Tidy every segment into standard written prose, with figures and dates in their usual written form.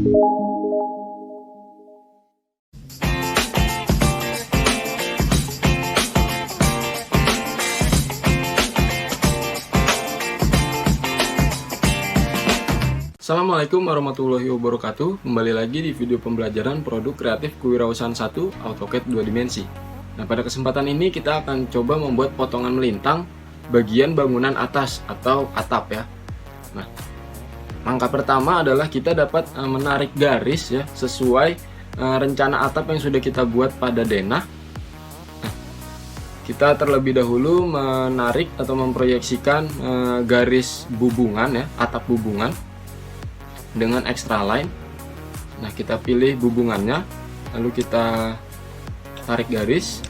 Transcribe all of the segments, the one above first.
Assalamualaikum warahmatullahi wabarakatuh. Kembali lagi di video pembelajaran produk kreatif kewirausahaan 1 AutoCAD 2 dimensi. Nah, pada kesempatan ini kita akan coba membuat potongan melintang bagian bangunan atas atau atap ya. Nah, langkah pertama adalah kita dapat menarik garis ya sesuai rencana atap yang sudah kita buat pada denah. Nah, kita terlebih dahulu menarik atau memproyeksikan garis bubungan ya, atap bubungan dengan extra line. Nah, kita pilih bubungannya, lalu kita tarik garis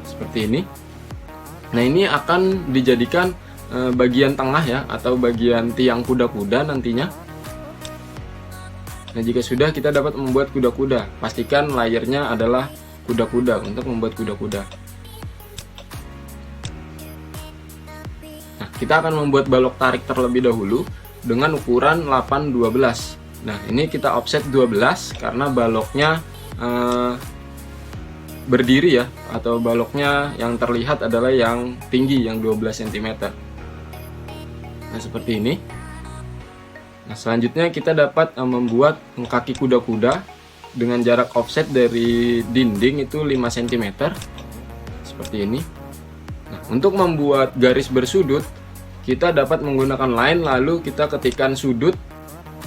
seperti ini. Nah, ini akan dijadikan bagian tengah ya, atau bagian tiang kuda-kuda nantinya. Nah, jika sudah, kita dapat membuat kuda-kuda. Pastikan layernya adalah kuda-kuda untuk membuat kuda-kuda. Nah, kita akan membuat balok tarik terlebih dahulu dengan ukuran 8-12. Nah, ini kita offset 12 karena baloknya berdiri ya, atau baloknya yang terlihat adalah yang tinggi, yang 12 cm. Nah, seperti ini. Nah, selanjutnya kita dapat membuat kaki kuda-kuda dengan jarak offset dari dinding itu 5 cm. Seperti ini. Nah, untuk membuat garis bersudut, kita dapat menggunakan line, lalu kita ketikkan sudut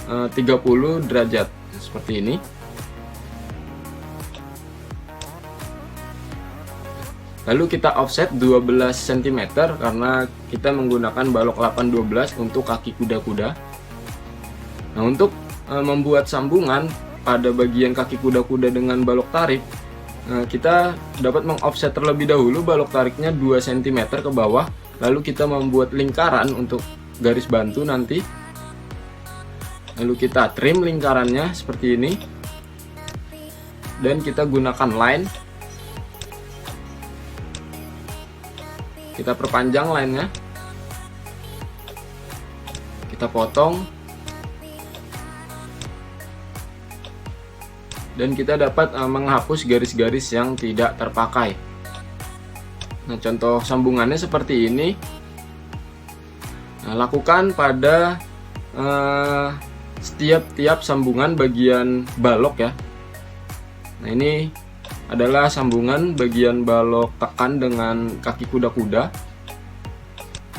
30 derajat seperti ini. Lalu kita offset 12 cm karena kita menggunakan balok 8-12 untuk kaki kuda-kuda. Nah, untuk membuat sambungan pada bagian kaki kuda-kuda dengan balok tarik, kita dapat mengoffset terlebih dahulu balok tariknya 2 cm ke bawah. Lalu kita membuat lingkaran untuk garis bantu nanti. Lalu kita trim lingkarannya seperti ini. Dan kita gunakan line. Kita perpanjang line-nya. Kita potong. Dan kita dapat menghapus garis-garis yang tidak terpakai. Nah, contoh sambungannya seperti ini. Nah, lakukan pada setiap sambungan bagian balok ya. Nah, ini adalah sambungan bagian balok tekan dengan kaki kuda-kuda.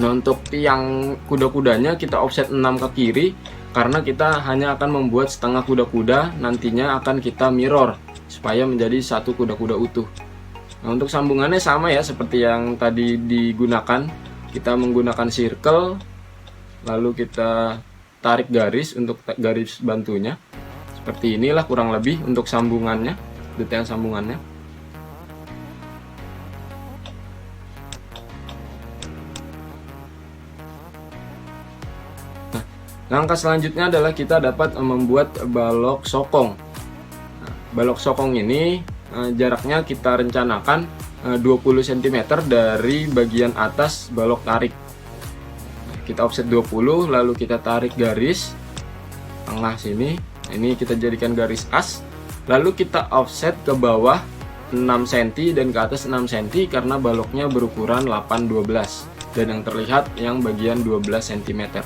Nah, untuk tiang kuda-kudanya kita offset 6 ke kiri karena kita hanya akan membuat setengah kuda-kuda, nantinya akan kita mirror supaya menjadi satu kuda-kuda utuh. Nah, untuk sambungannya sama ya seperti yang tadi digunakan. Kita menggunakan circle, lalu kita tarik garis untuk garis bantunya. Seperti inilah kurang lebih untuk sambungannya, detail sambungannya. Nah, langkah selanjutnya adalah kita dapat membuat balok sokong. Nah, balok sokong ini jaraknya kita rencanakan 20 cm dari bagian atas balok tarik. Kita offset 20, lalu kita tarik garis tengah sini. Ini kita jadikan garis as. Lalu kita offset ke bawah 6 cm dan ke atas 6 cm karena baloknya berukuran 8-12 dan yang terlihat yang bagian 12 cm.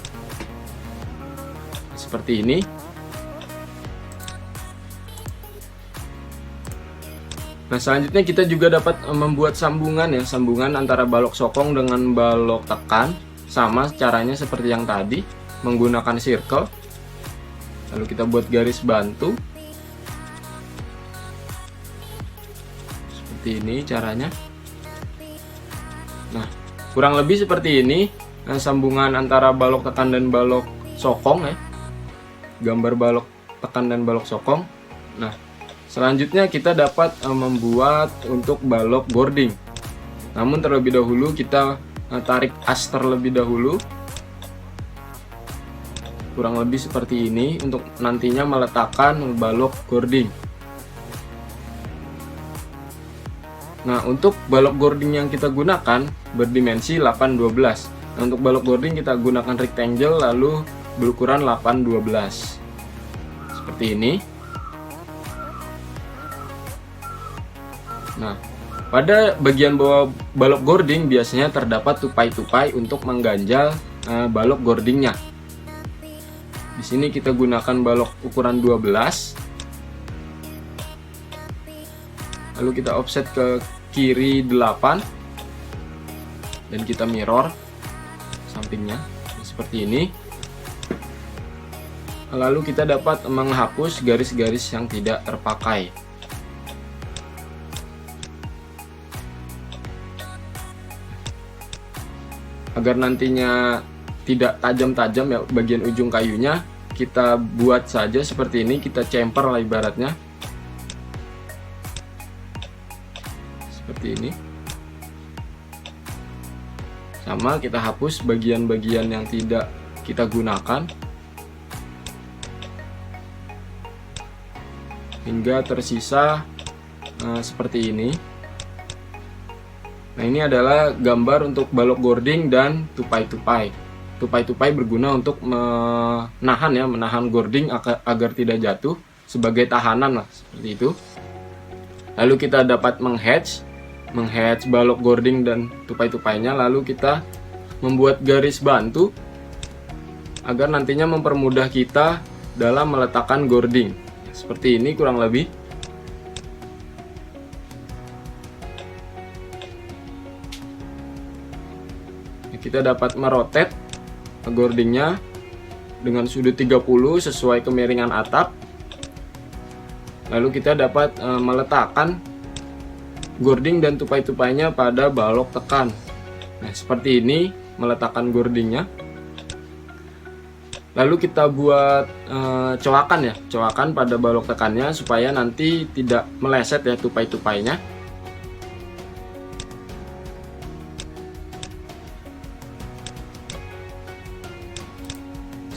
Seperti ini. Nah, selanjutnya kita juga dapat membuat sambungan ya, sambungan antara balok sokong dengan balok tekan. Sama caranya seperti yang tadi, menggunakan circle. Lalu kita buat garis bantu. Seperti ini caranya. Nah, kurang lebih seperti ini sambungan antara balok tekan dan balok sokong ya. Gambar balok tekan dan balok sokong. Nah, selanjutnya kita dapat membuat untuk balok boarding. Namun terlebih dahulu kita tarik as terlebih dahulu. Kurang lebih seperti ini untuk nantinya meletakkan balok boarding. Nah, untuk balok boarding yang kita gunakan berdimensi 8-12. Nah, untuk balok boarding kita gunakan rectangle lalu berukuran 8-12. seperti ini. Nah, pada bagian bawah balok gording biasanya terdapat tupai-tupai untuk mengganjal balok gordingnya. Di sini kita gunakan balok ukuran 12. Lalu kita offset ke kiri 8 dan kita mirror sampingnya seperti ini. Lalu kita dapat menghapus garis-garis yang tidak terpakai. Agar nantinya tidak tajam-tajam ya bagian ujung kayunya, kita buat saja seperti ini, kita cemper lah ibaratnya. Seperti ini. Sama, kita hapus bagian-bagian yang tidak kita gunakan hingga tersisa seperti ini. Nah, ini adalah gambar untuk balok gording dan tupai-tupai. Tupai-tupai berguna untuk menahan gording agar tidak jatuh, sebagai tahanan lah, seperti itu. Lalu kita dapat menghatch balok gording dan tupai-tupainya. Lalu kita membuat garis bantu agar nantinya mempermudah kita dalam meletakkan gording. Seperti ini kurang lebih. Kita dapat merotet gordingnya dengan sudut 30 sesuai kemiringan atap. Lalu kita dapat meletakkan gording dan tupai-tupainya pada balok tekan. Nah, seperti ini meletakkan gordingnya. Lalu kita buat coakan pada balok tekannya supaya nanti tidak meleset ya tupai-tupainya.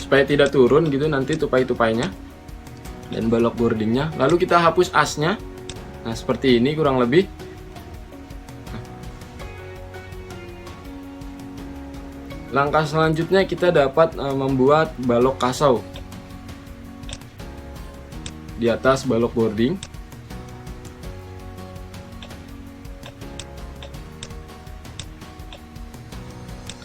Supaya tidak turun gitu nanti tupai-tupainya dan balok gordingnya. Lalu kita hapus asnya. Nah, seperti ini kurang lebih. Langkah selanjutnya kita dapat membuat balok kasau di atas balok gording.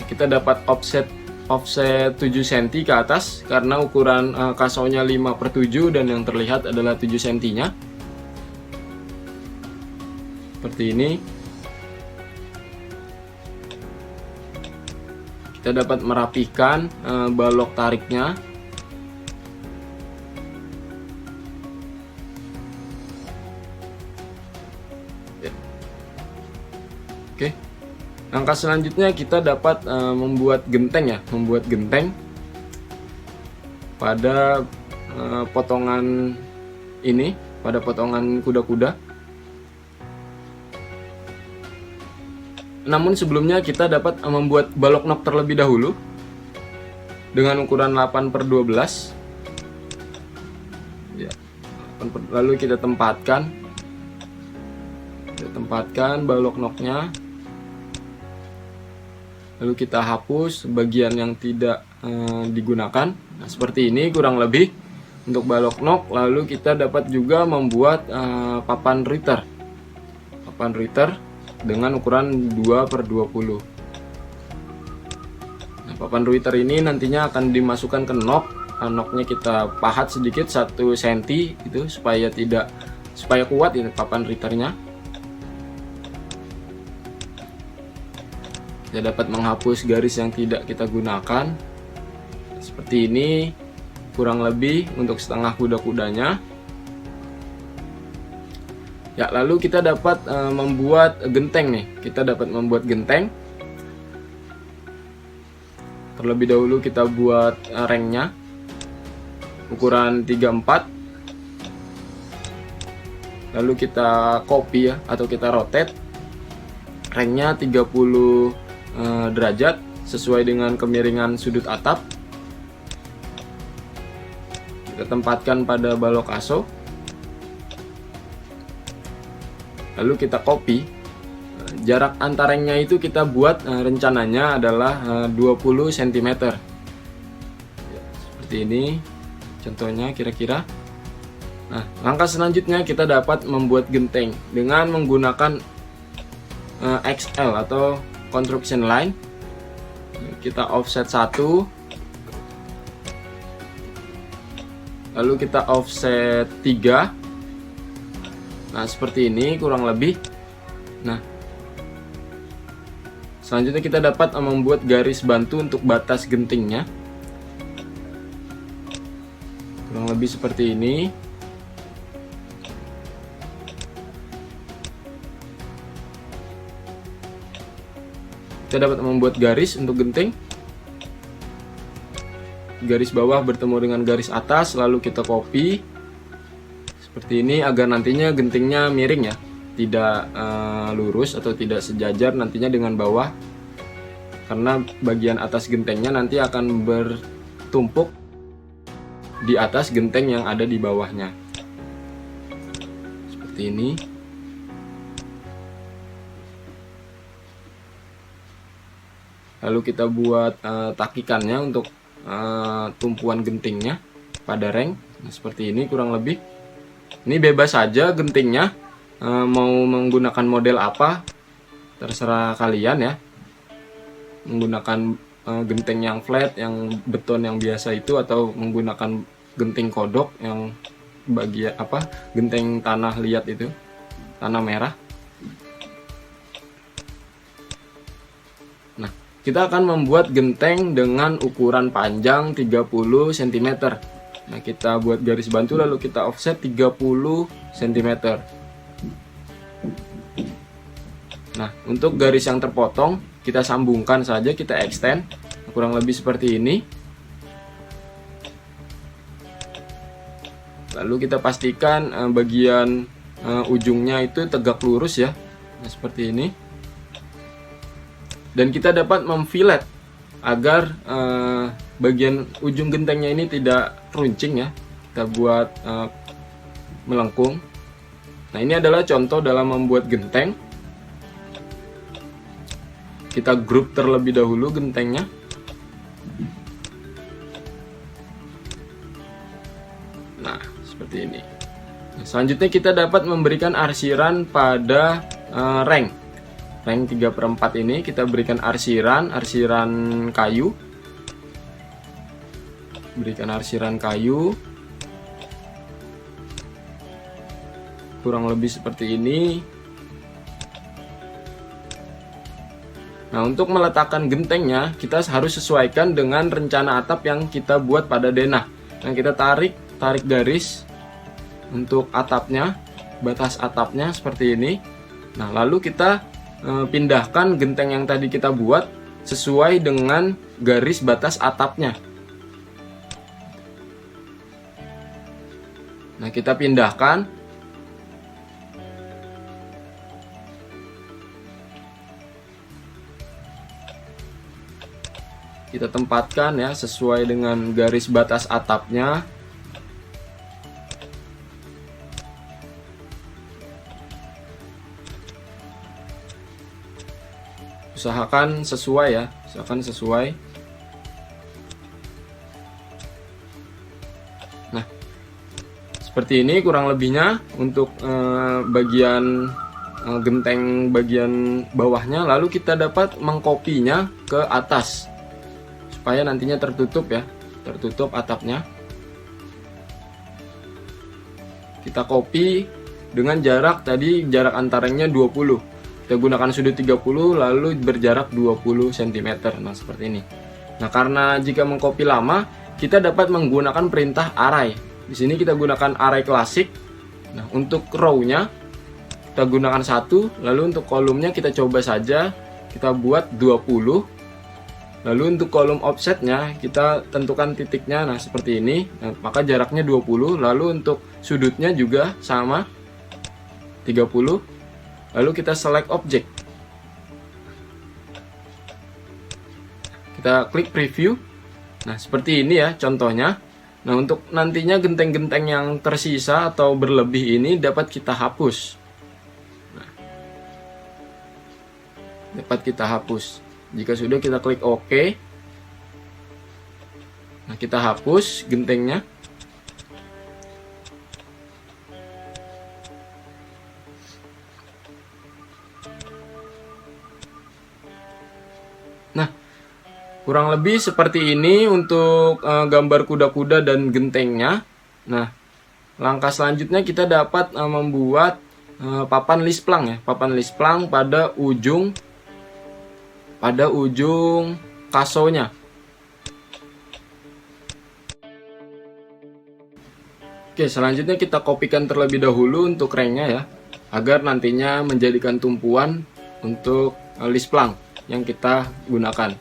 Kita dapat offset 7 cm ke atas karena ukuran kasaunya 5/7 dan yang terlihat adalah 7 cm nya. Seperti ini. Kita dapat merapikan balok tariknya. Oke. Langkah selanjutnya kita dapat membuat genteng pada potongan ini, pada potongan kuda-kuda. Namun sebelumnya kita dapat membuat balok nok terlebih dahulu dengan ukuran 8/12. Ya, lalu kita tempatkan balok noknya. Lalu kita hapus bagian yang tidak digunakan. Nah, seperti ini kurang lebih untuk balok nok. Lalu kita dapat juga membuat papan ritter dengan ukuran 2/20. Nah, papan ritter ini nantinya akan dimasukkan ke nok. Noknya kita pahat sedikit 1 cm itu supaya kuat ini papan ritternya. Kita dapat menghapus garis yang tidak kita gunakan seperti ini, kurang lebih untuk setengah kuda-kudanya. Ya, lalu kita dapat membuat genteng nih. Kita dapat membuat genteng. Terlebih dahulu kita buat rengnya ukuran 34. Lalu kita copy ya, atau kita rotate rengnya 30 derajat sesuai dengan kemiringan sudut atap. Kita tempatkan pada balok aso. Lalu kita copy. Jarak antar rengnya itu kita buat rencananya adalah 20 cm. Ya, seperti ini contohnya kira-kira. Nah, langkah selanjutnya kita dapat membuat genteng dengan menggunakan XL atau construction line. Kita offset 1, lalu kita offset 3. Nah, seperti ini kurang lebih. Nah, selanjutnya kita dapat membuat garis bantu untuk batas gentingnya. Kurang lebih seperti ini. Kita dapat membuat garis untuk genting. Garis bawah bertemu dengan garis atas, lalu kita copy seperti ini agar nantinya gentingnya miring ya, tidak lurus atau tidak sejajar nantinya dengan bawah, karena bagian atas gentengnya nanti akan bertumpuk di atas genteng yang ada di bawahnya. Seperti ini. Lalu kita buat takikannya untuk tumpuan gentingnya pada reng. Nah, seperti ini kurang lebih. Ini bebas saja gentingnya, mau menggunakan model apa terserah kalian ya. Menggunakan genteng yang flat, yang beton yang biasa itu, atau menggunakan genting kodok yang bagian genteng tanah liat itu, tanah merah. Nah, kita akan membuat genteng dengan ukuran panjang 30 cm. Nah, kita buat garis bantu lalu kita offset 30 cm. Nah, untuk garis yang terpotong kita sambungkan saja, kita extend kurang lebih seperti ini. Lalu kita pastikan bagian ujungnya itu tegak lurus ya. Nah, seperti ini. Dan kita dapat memfilet agar bagian ujung gentengnya ini tidak runcing ya. Kita buat melengkung. Nah, ini adalah contoh dalam membuat genteng. Kita grup terlebih dahulu gentengnya. Nah, seperti ini. Nah, selanjutnya kita dapat memberikan arsiran pada reng 3/4 ini. Kita berikan arsiran kayu. Berikan arsiran kayu. Kurang lebih seperti ini. Nah, untuk meletakkan gentengnya kita harus sesuaikan dengan rencana atap yang kita buat pada denah. Nah, kita tarik garis untuk atapnya, batas atapnya seperti ini. Nah, lalu kita pindahkan genteng yang tadi kita buat sesuai dengan garis batas atapnya. Nah, kita pindahkan. Kita tempatkan ya sesuai dengan garis batas atapnya. Usahakan sesuai ya, Nah, seperti ini kurang lebihnya untuk bagian genteng bagian bawahnya. Lalu kita dapat mengkopinya ke atas supaya nantinya tertutup ya, tertutup atapnya. Kita copy dengan jarak tadi, jarak antaranya 20. Kita gunakan sudut 30 lalu berjarak 20 cm. Nah, seperti ini. Nah, karena jika mengcopy lama, kita dapat menggunakan perintah array. Di sini kita gunakan array klasik. Nah, untuk row-nya kita gunakan 1, lalu untuk kolomnya kita coba saja kita buat 20. Lalu untuk kolom offsetnya kita tentukan titiknya, nah seperti ini. Nah, maka jaraknya 20. Lalu untuk sudutnya juga sama 30. Lalu kita select object. Kita klik preview. Nah, seperti ini ya contohnya. Nah, untuk nantinya genteng-genteng yang tersisa atau berlebih ini dapat kita hapus. Nah, dapat kita hapus. Jika sudah, kita klik OK. Nah, kita hapus gentengnya. Kurang lebih seperti ini untuk gambar kuda-kuda dan gentengnya. Nah, langkah selanjutnya kita dapat membuat papan lisplang ya, papan lisplang pada ujung kasonya. Oke, selanjutnya kita kopikan terlebih dahulu untuk ringnya ya, agar nantinya menjadikan tumpuan untuk lisplang yang kita gunakan.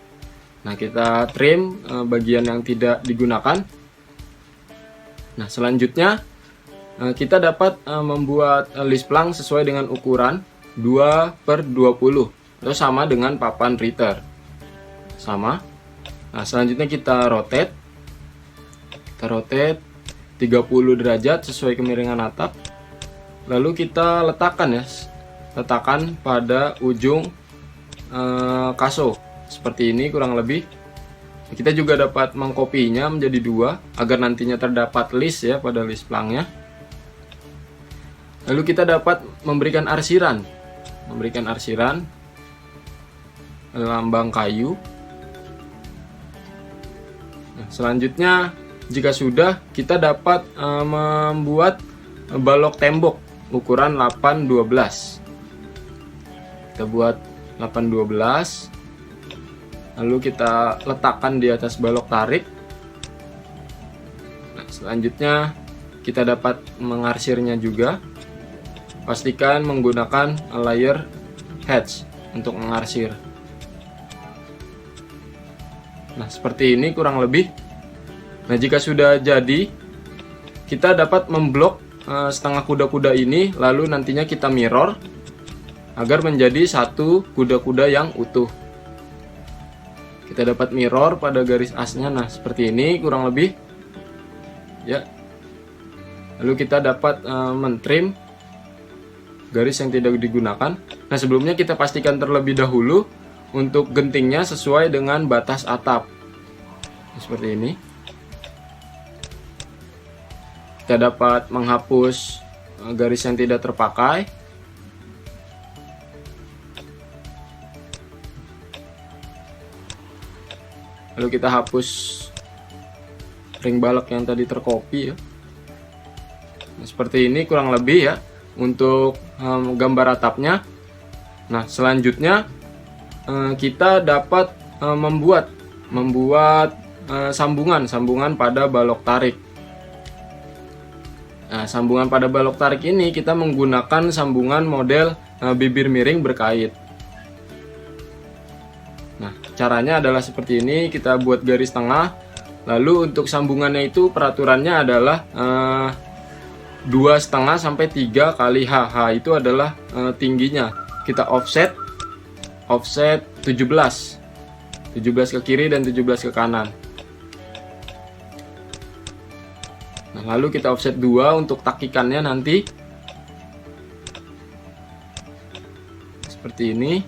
Nah, kita trim bagian yang tidak digunakan. Nah, selanjutnya kita dapat membuat lisplang sesuai dengan ukuran 2/20 atau sama dengan papan Ritter. Sama. Nah, selanjutnya kita rotate. Kita rotate 30 derajat sesuai kemiringan atap. Lalu kita letakkan ya. Letakkan pada ujung kaso. Seperti ini kurang lebih. Kita juga dapat mengkopinya menjadi 2 agar nantinya terdapat list ya pada lisplangnya. Lalu kita dapat memberikan arsiran. Lambang kayu. Nah, selanjutnya jika sudah, kita dapat membuat balok tembok ukuran 8/12. Kita buat 8/12. Lalu kita letakkan di atas balok tarik. Nah, selanjutnya kita dapat mengarsirnya juga. Pastikan menggunakan layer hatch untuk mengarsir. Nah, seperti ini kurang lebih. Nah, jika sudah jadi, kita dapat memblok setengah kuda-kuda ini, lalu nantinya kita mirror agar menjadi satu kuda-kuda yang utuh. Kita dapat mirror pada garis asnya. Nah, seperti ini kurang lebih ya. Lalu kita dapat mentrim garis yang tidak digunakan. Nah, sebelumnya kita pastikan terlebih dahulu untuk gentingnya sesuai dengan batas atap. Seperti ini. Kita dapat menghapus garis yang tidak terpakai. Lalu kita hapus ring balok yang tadi tercopy ya. Nah, seperti ini kurang lebih ya untuk gambar atapnya. Nah, selanjutnya kita dapat membuat sambungan pada balok tarik. Nah, sambungan pada balok tarik ini kita menggunakan sambungan model bibir miring berkait. Nah, caranya adalah seperti ini. Kita buat garis tengah. Lalu untuk sambungannya itu peraturannya adalah 2,5 sampai 3 kali HH itu adalah tingginya. Kita offset 17 ke kiri dan 17 ke kanan. Nah, lalu kita offset 2 untuk takikannya nanti. Seperti ini.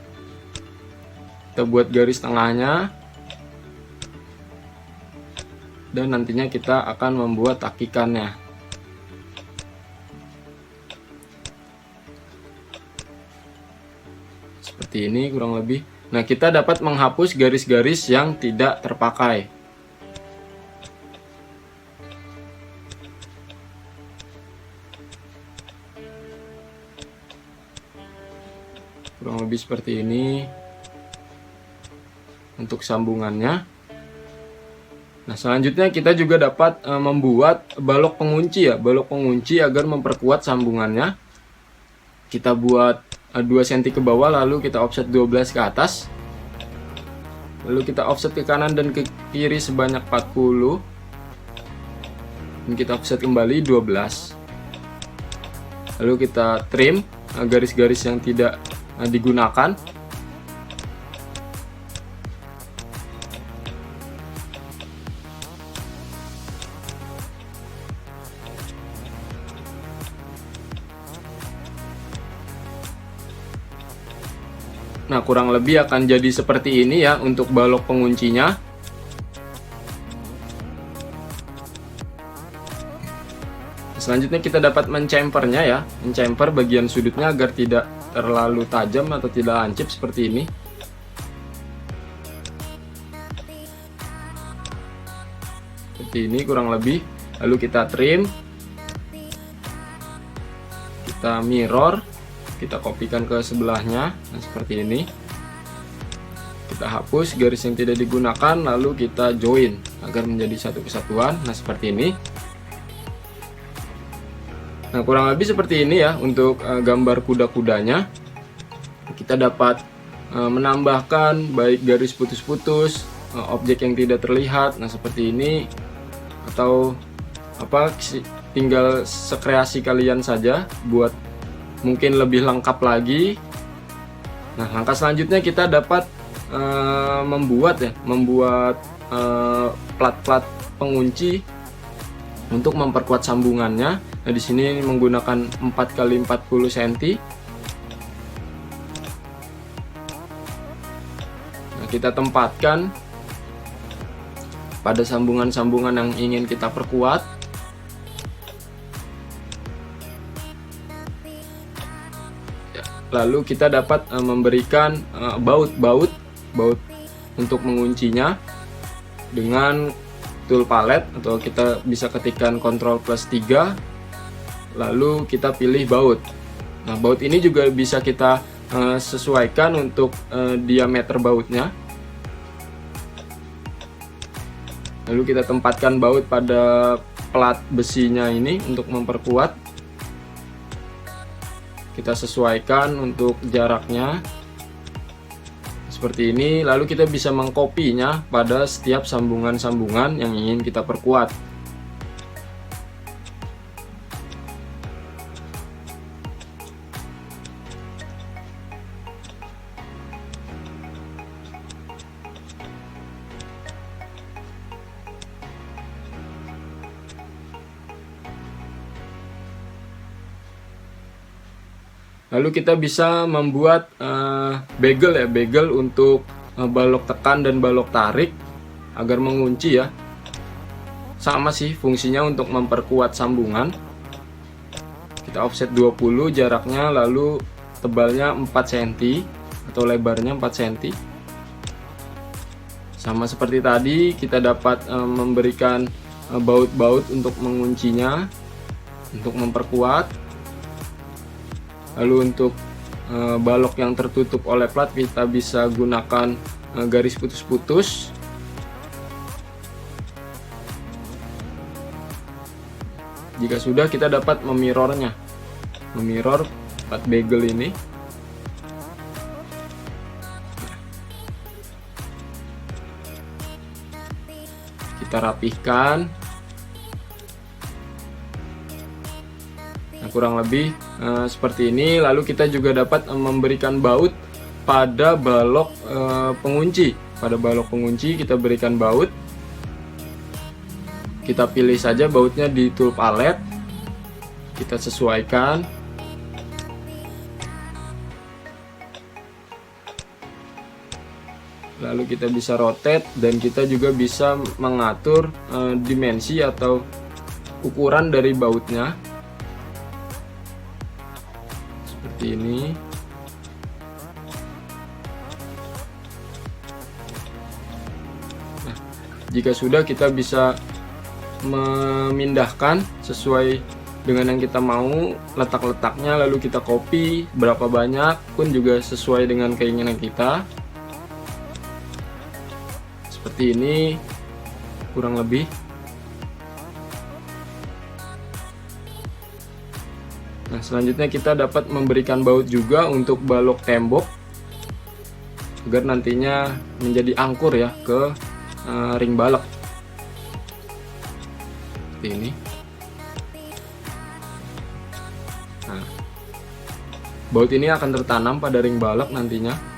Kita buat garis tengahnya. Dan nantinya kita akan membuat takikannya. Seperti ini kurang lebih. Nah, kita dapat menghapus garis-garis yang tidak terpakai. Kurang lebih seperti ini untuk sambungannya. Nah, selanjutnya kita juga dapat membuat balok pengunci ya, balok pengunci agar memperkuat sambungannya. Kita buat 2 cm ke bawah, lalu kita offset 12 ke atas. Lalu kita offset ke kanan dan ke kiri sebanyak 40. Dan kita offset kembali 12. Lalu kita trim garis-garis yang tidak digunakan. Nah, kurang lebih akan jadi seperti ini ya untuk balok penguncinya. Selanjutnya kita dapat mencempernya ya, mencemper bagian sudutnya agar tidak terlalu tajam atau tidak lancip seperti ini. seperti ini kurang lebih. Lalu kita trim, kita mirror, kita kopikan ke sebelahnya. Nah, seperti ini. Kita hapus garis yang tidak digunakan, lalu kita join agar menjadi satu kesatuan. Nah, seperti ini. Nah, kurang lebih seperti ini ya untuk gambar kuda-kudanya. Kita dapat menambahkan baik garis putus-putus, objek yang tidak terlihat. Nah, seperti ini, atau tinggal sekreasi kalian saja buat mungkin lebih lengkap lagi. Nah, langkah selanjutnya kita dapat membuat plat-plat pengunci untuk memperkuat sambungannya. Nah, di sini menggunakan 4x40 cm. Nah, kita tempatkan pada sambungan-sambungan yang ingin kita perkuat. Lalu kita dapat memberikan baut untuk menguncinya dengan tool palet, atau kita bisa ketikkan Ctrl+3, lalu kita pilih baut. Nah, baut ini juga bisa kita sesuaikan untuk diameter bautnya. Lalu kita tempatkan baut pada plat besinya ini untuk memperkuat. Kita sesuaikan untuk jaraknya seperti ini, lalu kita bisa mengkopinya pada setiap sambungan-sambungan yang ingin kita perkuat. Lalu kita bisa membuat bagel untuk balok tekan dan balok tarik agar mengunci ya. Sama sih fungsinya untuk memperkuat sambungan. Kita offset 20 jaraknya, lalu tebalnya 4 cm atau lebarnya 4 cm. Sama seperti tadi, kita dapat memberikan baut-baut untuk menguncinya, untuk memperkuat. Lalu untuk balok yang tertutup oleh plat, kita bisa gunakan garis putus-putus. Jika sudah, kita dapat memirror plat bagel ini. Kita rapihkan. Nah, kurang lebih seperti ini. Lalu kita juga dapat memberikan baut pada balok pengunci. Pada balok pengunci kita berikan baut. Kita pilih saja bautnya di tool palet. Kita sesuaikan. Lalu kita bisa rotate, dan kita juga bisa mengatur dimensi atau ukuran dari bautnya. Seperti ini. Nah, jika sudah, kita bisa memindahkan sesuai dengan yang kita mau, letak-letaknya, lalu kita copy berapa banyak pun juga sesuai dengan keinginan kita. Seperti ini kurang lebih. Nah, selanjutnya kita dapat memberikan baut juga untuk balok tembok agar nantinya menjadi angkur ya ke ring balok. Seperti ini. Nah, baut ini akan tertanam pada ring balok nantinya.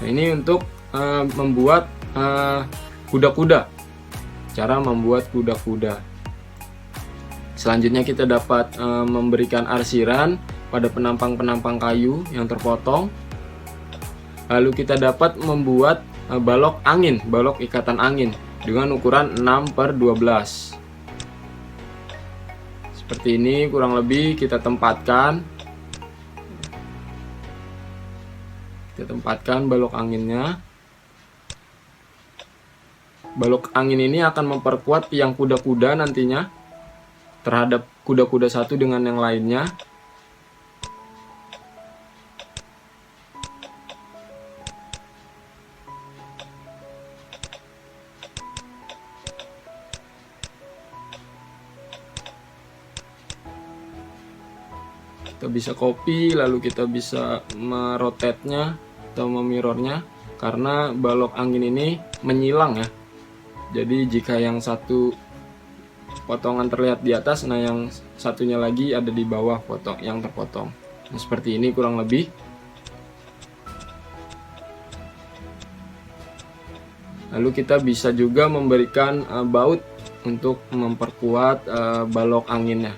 Nah, ini untuk membuat kuda-kuda. Cara membuat kuda-kuda. Selanjutnya kita dapat memberikan arsiran pada penampang-penampang kayu yang terpotong. Lalu kita dapat membuat balok angin, balok ikatan angin dengan ukuran 6/12. Seperti ini kurang lebih kita tempatkan. Kita tempatkan balok anginnya. Balok angin ini akan memperkuat tiang kuda-kuda nantinya terhadap kuda-kuda satu dengan yang lainnya. Kita bisa copy, lalu kita bisa merotate-nya atau memirrornya, karena balok angin ini menyilang ya. Jadi jika yang satu potongan terlihat di atas, nah yang satunya lagi ada di bawah yang terpotong. Nah, seperti ini kurang lebih. Lalu kita bisa juga memberikan baut untuk memperkuat balok anginnya.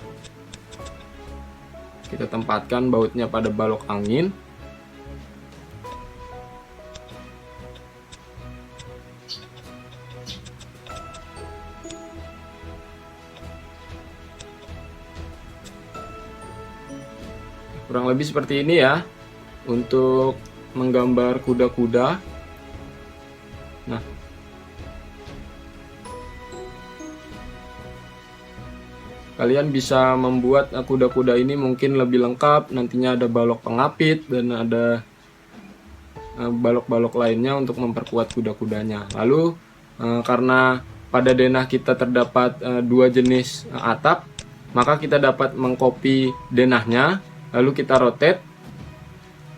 Kita tempatkan bautnya pada balok angin. Kurang lebih seperti ini ya untuk menggambar kuda-kuda. Nah, kalian bisa membuat kuda-kuda ini mungkin lebih lengkap. Nantinya ada balok pengapit dan ada balok-balok lainnya untuk memperkuat kuda-kudanya. Lalu karena pada denah kita terdapat dua jenis atap, maka kita dapat mengcopy denahnya, lalu kita rotate.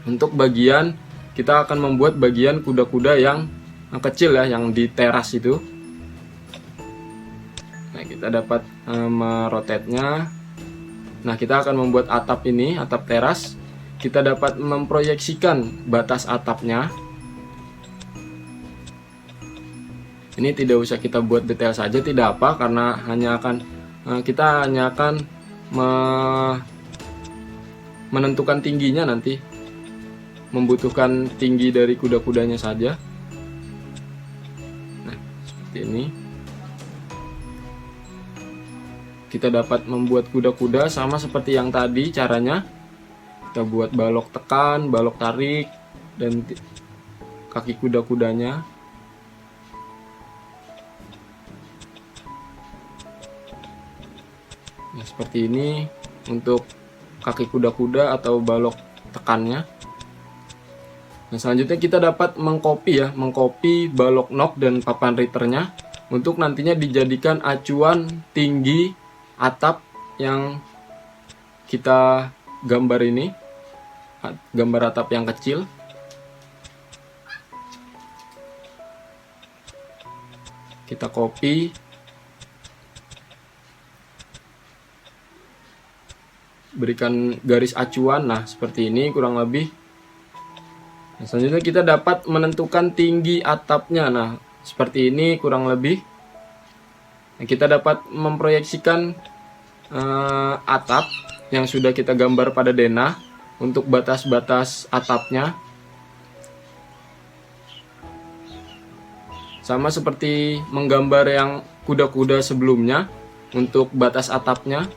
Untuk bagian, kita akan membuat bagian kuda-kuda yang kecil ya, yang di teras itu. Nah, kita dapat merotate-nya. Nah, kita akan membuat atap ini, atap teras. Kita dapat memproyeksikan batas atapnya. Ini tidak usah kita buat detail saja, tidak apa, karena kita hanya akan menentukan tingginya nanti, membutuhkan tinggi dari kuda-kudanya saja. Nah, seperti ini. Kita dapat membuat kuda-kuda sama seperti yang tadi caranya. Kita buat balok tekan, balok tarik, dan kaki kuda-kudanya. Nah, seperti ini untuk kaki kuda-kuda atau balok tekannya. Nah, selanjutnya kita dapat mengcopy balok nok dan papan riternya untuk nantinya dijadikan acuan tinggi atap yang kita gambar ini, gambar atap yang kecil. Kita copy, berikan garis acuan. Nah, seperti ini kurang lebih. Nah, selanjutnya kita dapat menentukan tinggi atapnya. Nah, seperti ini kurang lebih. Nah, kita dapat memproyeksikan atap yang sudah kita gambar pada denah untuk batas-batas atapnya. Sama seperti menggambar yang kuda-kuda sebelumnya, untuk batas atapnya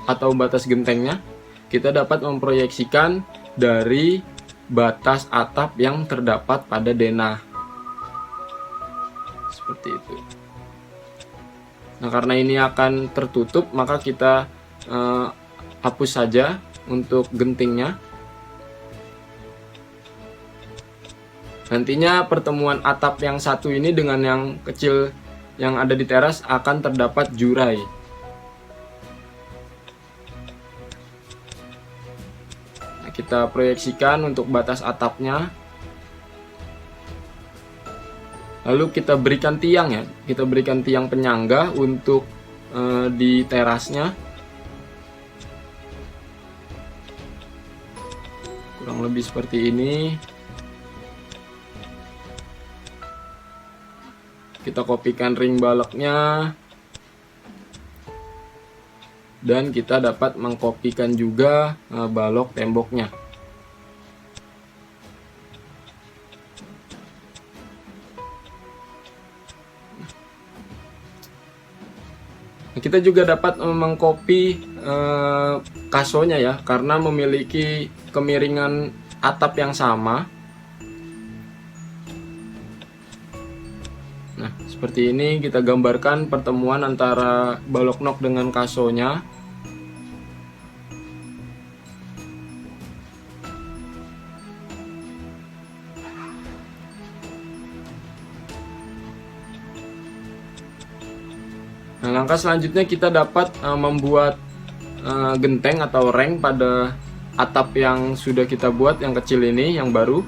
atau batas gentengnya, kita dapat memproyeksikan dari batas atap yang terdapat pada denah. Seperti itu. Nah, karena ini akan tertutup, maka kita hapus saja untuk gentingnya. Nantinya pertemuan atap yang satu ini dengan yang kecil yang ada di teras akan terdapat jurai. Nah, kita proyeksikan untuk batas atapnya. Lalu kita berikan tiang ya, kita berikan tiang penyangga untuk di terasnya. Kurang lebih seperti ini. Kita kopikan ring baloknya. Dan kita dapat mengkopikan juga balok temboknya. Kita juga dapat mengcopy kasonya ya, karena memiliki kemiringan atap yang sama. Nah, seperti ini kita gambarkan pertemuan antara balok nok dengan kasonya. Nah, langkah selanjutnya kita dapat membuat genteng atau reng pada atap yang sudah kita buat, yang kecil ini, yang baru.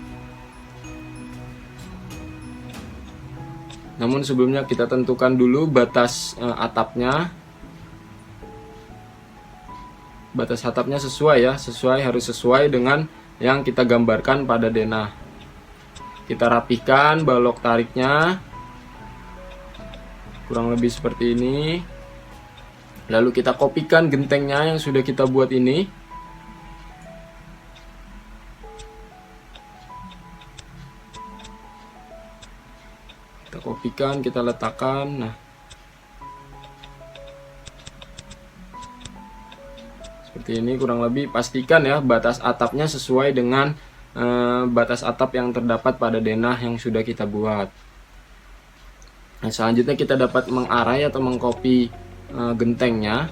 Namun sebelumnya kita tentukan dulu batas atapnya. Batas atapnya sesuai ya, harus sesuai dengan yang kita gambarkan pada denah. Kita rapikan balok tariknya. Kurang lebih seperti ini. Lalu kita kopikan gentengnya yang sudah kita buat ini. Kita kopikan, kita letakkan. Nah, seperti ini kurang lebih. Pastikan ya batas atapnya sesuai dengan batas atap yang terdapat pada denah yang sudah kita buat. Nah, selanjutnya kita dapat mengarai atau mengcopy gentengnya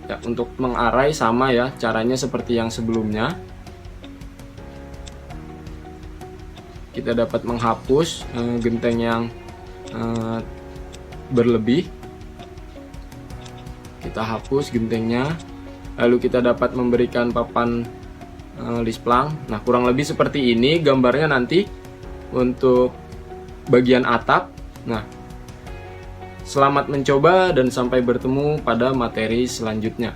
ya. Untuk mengarai sama ya, caranya seperti yang sebelumnya. Kita dapat menghapus genteng yang berlebih. Kita hapus gentengnya. Lalu kita dapat memberikan papan lisplang. Nah, kurang lebih seperti ini gambarnya nanti untuk bagian atap. Nah, selamat mencoba dan sampai bertemu pada materi selanjutnya.